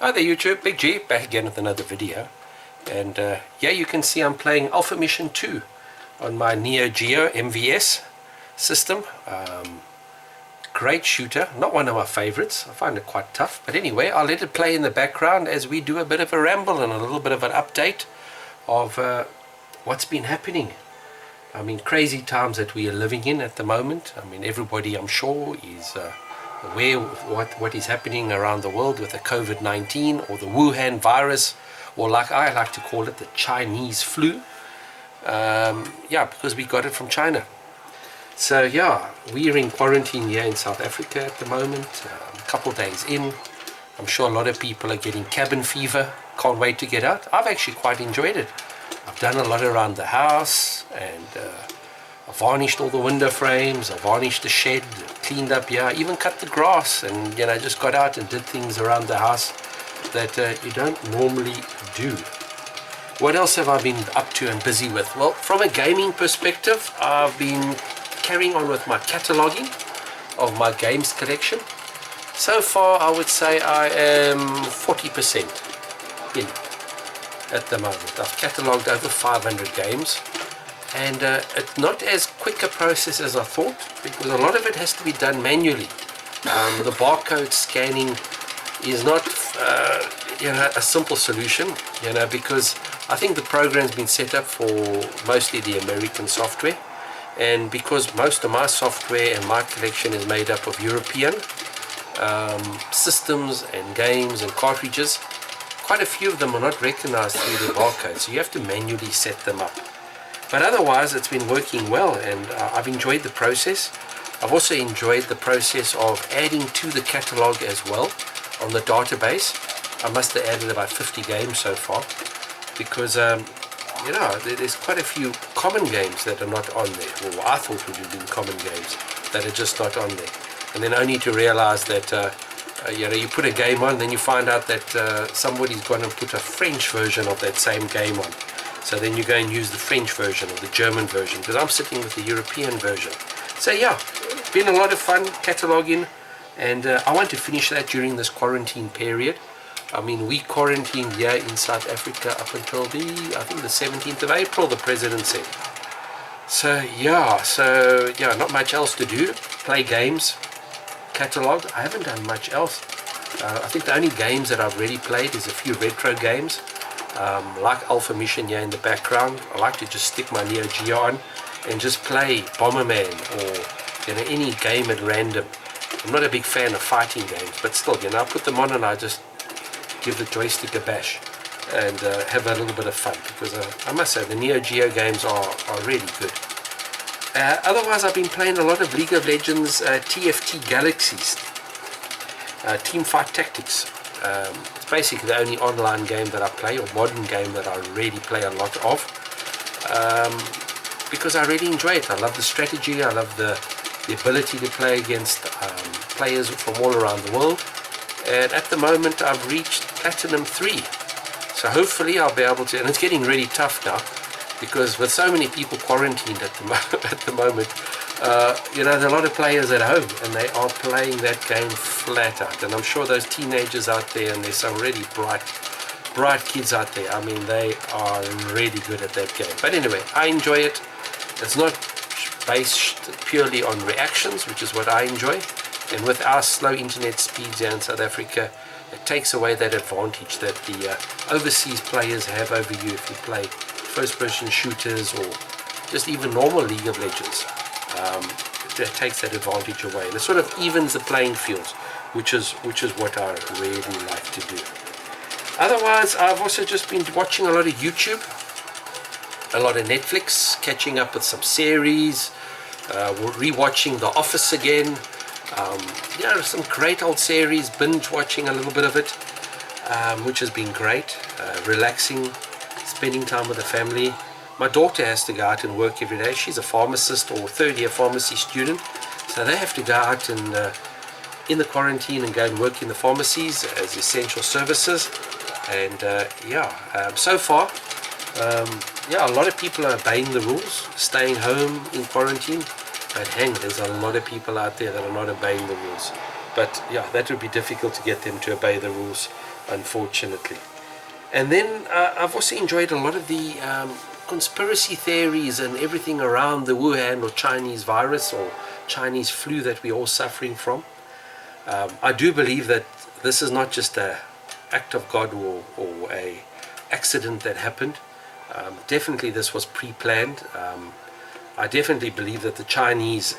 Hi there YouTube, Big G, back again with another video. And yeah, you can see I'm playing Alpha Mission 2 on my Neo Geo MVS system. Great shooter, not one of my favorites. I find it quite tough. But anyway, I'll let it play in the background as we do a bit of a ramble and a little bit of an update of what's been happening. I mean, crazy times that we are living in at the moment. I mean, everybody, I'm sure, is aware of what is happening around the world with the COVID-19 or the Wuhan virus, or like I like to call it, the Chinese flu. Yeah, because we got it from China. So yeah, we're in quarantine here in South Africa at the moment, a couple days in. I'm sure a lot of people are getting cabin fever, can't wait to get out. I've actually quite enjoyed it. I've done a lot around the house, and I varnished all the window frames, I varnished the shed, cleaned up here, I even cut the grass, and you know, just got out and did things around the house that you don't normally do. What else have I been up to and busy with? Well, from a gaming perspective, I've been carrying on with my cataloging of my games collection. So far, I would say I am 40% in at the moment. I've catalogued over 500 games, and it's not as quick a process as I thought, because a lot of it has to be done manually. The barcode scanning is not you know, a simple solution, you know, because I think the program's been set up for mostly the American software, and because most of my software and my collection is made up of European systems and games and cartridges, quite a few of them are not recognized through the barcode, so you have to manually set them up. But otherwise, it's been working well, and I've enjoyed the process. I've also enjoyed the process of adding to the catalog as well on the database. I must have added about 50 games so far, because you know, there's quite a few common games that are not on there, or I thought would have been common games that are just not on there. And then only to realize that you know, you put a game on, then you find out that somebody's gone and put a French version of that same game on. So then you go and use the French version or the German version, because I'm sitting with the European version. So yeah, been a lot of fun cataloging, and I want to finish that during this quarantine period. I mean, we quarantined here in South Africa up until I think the 17th of April, the president said. So yeah, not much else to do. Play games, catalog. I haven't done much else. I think the only games that I've really played is a few retro games, like Alpha Mission here in the background. I like to just stick my Neo Geo on and just play Bomberman, or you know, any game at random. I'm not a big fan of fighting games, but still, you know, I put them on and I just give the joystick a bash and have a little bit of fun, because I must say the Neo Geo games are really good. Otherwise, I've been playing a lot of League of Legends TFT Galaxies, Teamfight Tactics. It's basically the only online game that I play, or modern game that I really play a lot of, because I really enjoy it. I love the strategy, I love the ability to play against players from all around the world. And at the moment I've reached Platinum 3, so hopefully I'll be able to, and it's getting really tough now, because with so many people quarantined at the moment, you know, there are a lot of players at home, and they are playing that game flat out. And I'm sure those teenagers out there, and there's some really bright kids out there, I mean, they are really good at that game. But anyway, I enjoy it. It's not based purely on reactions, which is what I enjoy. And with our slow internet speeds here in South Africa, it takes away that advantage that the overseas players have over you if you play first-person shooters or just even normal League of Legends. It takes that advantage away, and it sort of evens the playing field, which is what I really like to do. Otherwise, I've also just been watching a lot of YouTube, a lot of Netflix, catching up with some series, rewatching The Office again. You know, some great old series, binge watching a little bit of it, which has been great, relaxing, spending time with the family. My daughter has to go out and work every day. She's a pharmacist or third-year pharmacy student, so they have to go out and in the quarantine and go and work in the pharmacies as essential services. And so far, yeah, a lot of people are obeying the rules, staying home in quarantine. But hang, there's a lot of people out there that are not obeying the rules. But yeah, that would be difficult to get them to obey the rules. unfortunately. And then I've also enjoyed a lot of the conspiracy theories and everything around the Wuhan or Chinese virus or Chinese flu that we're all suffering from. I do believe that this is not just an act of God or a accident that happened. Definitely this was pre-planned. I definitely believe that the Chinese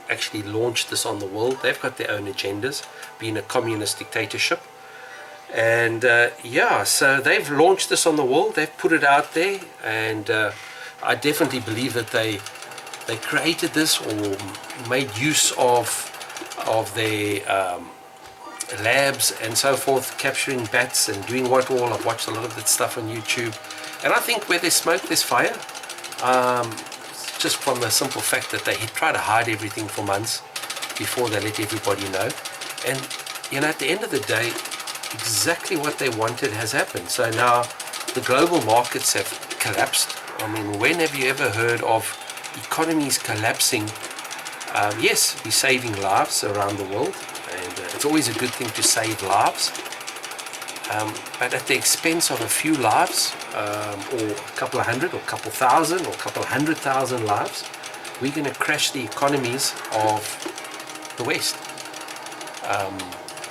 actually launched this on the world. They've got their own agendas, being a communist dictatorship. And yeah, so they've launched this on the world, they've put it out there, and I definitely believe that they created this or made use of their labs and so forth, capturing bats and doing what all. I've watched a lot of that stuff on YouTube, and I think where there's smoke there's fire, just from the simple fact that they try to hide everything for months before they let everybody know. And you know, at the end of the day, exactly what they wanted has happened. So now the global markets have collapsed. I mean, when have you ever heard of economies collapsing? Yes, we're saving lives around the world, and it's always a good thing to save lives, but at the expense of a few lives, or a couple of hundred or a couple thousand or a couple of 100,000 lives, we're going to crash the economies of the West.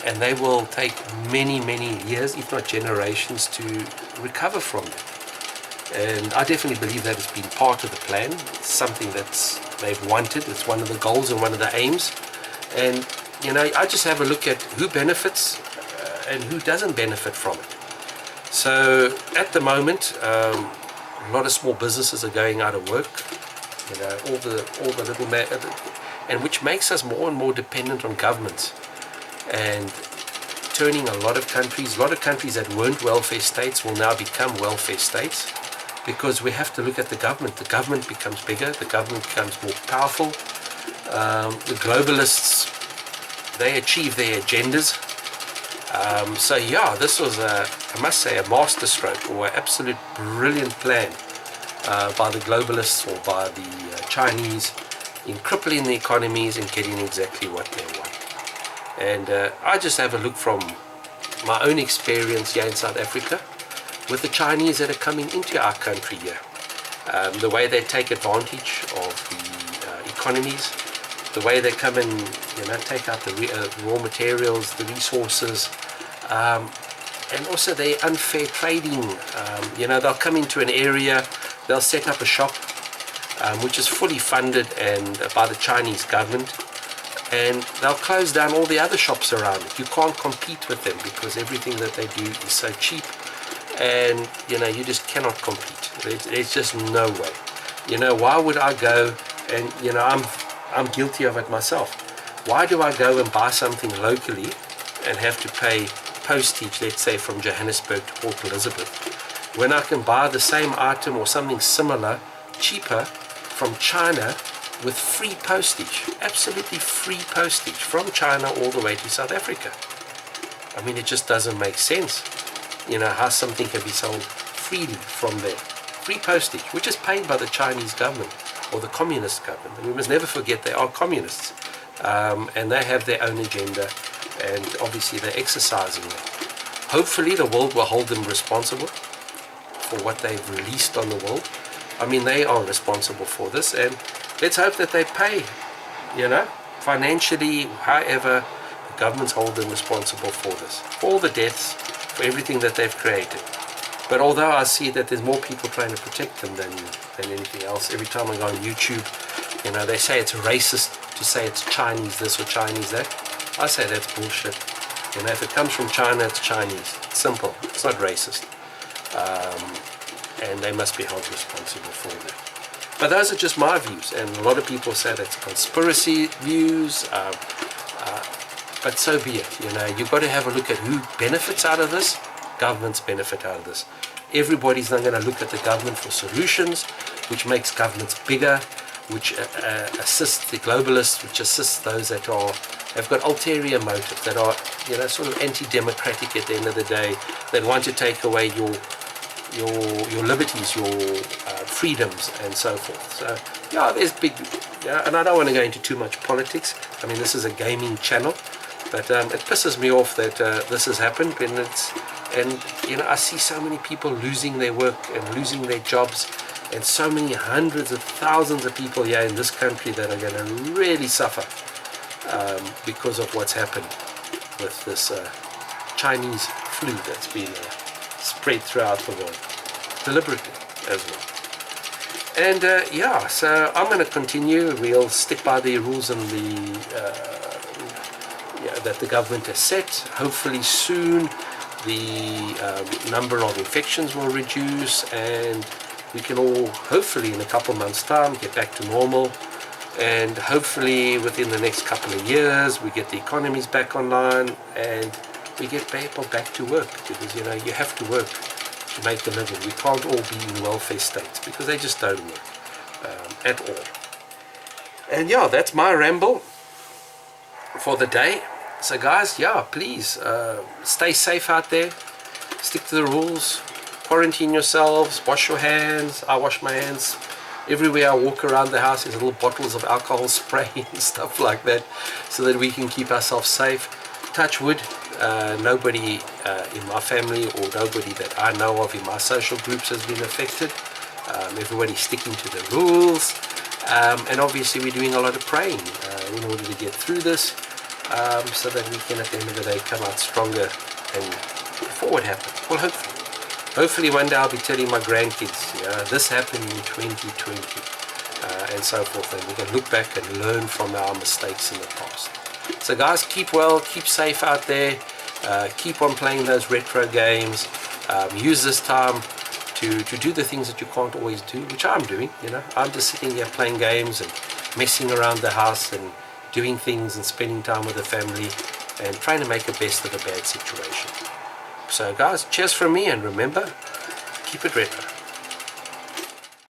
And they will take many, many years, if not generations, to recover from it. And I definitely believe that has been part of the plan. It's something they've wanted. It's one of the goals and one of the aims. And, you know, I just have a look at who benefits and who doesn't benefit from it. So at the moment, a lot of small businesses are going out of work. You know, all the little and which makes us more and more dependent on governments. And turning a lot of countries that weren't welfare states will now become welfare states, because we have to look at the government. The government becomes bigger, the government becomes more powerful. The globalists, they achieve their agendas. So yeah, this was I must say, a masterstroke or an absolute brilliant plan by the globalists or by the Chinese in crippling the economies and getting exactly what they want. And I just have a look from my own experience here in South Africa with the Chinese that are coming into our country here. The way they take advantage of the economies, the way they come and, you know, take out the raw materials, the resources, and also their unfair trading. You know, they'll come into an area, they'll set up a shop which is fully funded and by the Chinese government, and they'll close down all the other shops around it. You can't compete with them because everything that they do is so cheap, and you know, you just cannot compete. There's just no way. You know, why would I go, and you know, I'm guilty of it myself. Why do I go and buy something locally and have to pay postage, let's say from Johannesburg to Port Elizabeth, when I can buy the same item or something similar cheaper from China with free postage, absolutely free postage from China all the way to South Africa? I mean, it just doesn't make sense, you know, how something can be sold freely from there. Free postage, which is paid by the Chinese government or the communist government. And we must never forget they are communists, and they have their own agenda, and obviously they're exercising it. Hopefully the world will hold them responsible for what they've released on the world. I mean, they are responsible for this, and let's hope that they pay, you know, financially, however, the governments hold them responsible for this, for all the deaths, for everything that they've created. But although I see that there's more people trying to protect them than anything else, every time I go on YouTube, you know, they say it's racist to say it's Chinese this or Chinese that. I say that's bullshit. You know, if it comes from China, it's Chinese. It's simple. It's not racist. And they must be held responsible for that. But those are just my views, and a lot of people say that's conspiracy views, but so be it. You know, you've got to have a look at who benefits out of this. Governments benefit out of this. Everybody's not going to look at the government for solutions, which makes governments bigger, which assists the globalists, which assists those that have got ulterior motives, that are, you know, sort of anti-democratic at the end of the day, that want to take away your liberties, your freedoms, and so forth. So yeah, there's big, and I don't want to go into too much politics. I mean, this is a gaming channel, But it pisses me off that this has happened, and I see so many people losing their work and losing their jobs, and so many hundreds of thousands of people here in this country that are going to really suffer because of what's happened with this Chinese flu that's been spread throughout the world, deliberately as well. And so I'm going to continue. We'll stick by the rules and that the government has set. Hopefully soon the number of infections will reduce, and we can all, hopefully in a couple of months' time, get back to normal. And hopefully within the next couple of years we get the economies back online and we get people back to work, because you have to work to make a living. We can't all be in welfare states because they just don't work at all. And that's my ramble for the day. So guys, please stay safe out there, stick to the rules, quarantine yourselves, wash your hands. I wash my hands everywhere I walk around the house. There's little bottles of alcohol spray and stuff like that, so that we can keep ourselves safe. Touch wood, nobody in my family or nobody that I know of in my social groups has been affected. Everybody's sticking to the rules, and obviously we're doing a lot of praying in order to get through this, so that we can at the end of the day come out stronger and before what happened. Well, hopefully one day I'll be telling my grandkids, this happened in 2020, and so forth, and we can look back and learn from our mistakes in the past. So guys, keep well, keep safe out there, keep on playing those retro games, use this time to do the things that you can't always do, which I'm doing. I'm just sitting here playing games and messing around the house and doing things and spending time with the family and trying to make the best of a bad situation. So guys, cheers from me, and remember, keep it retro.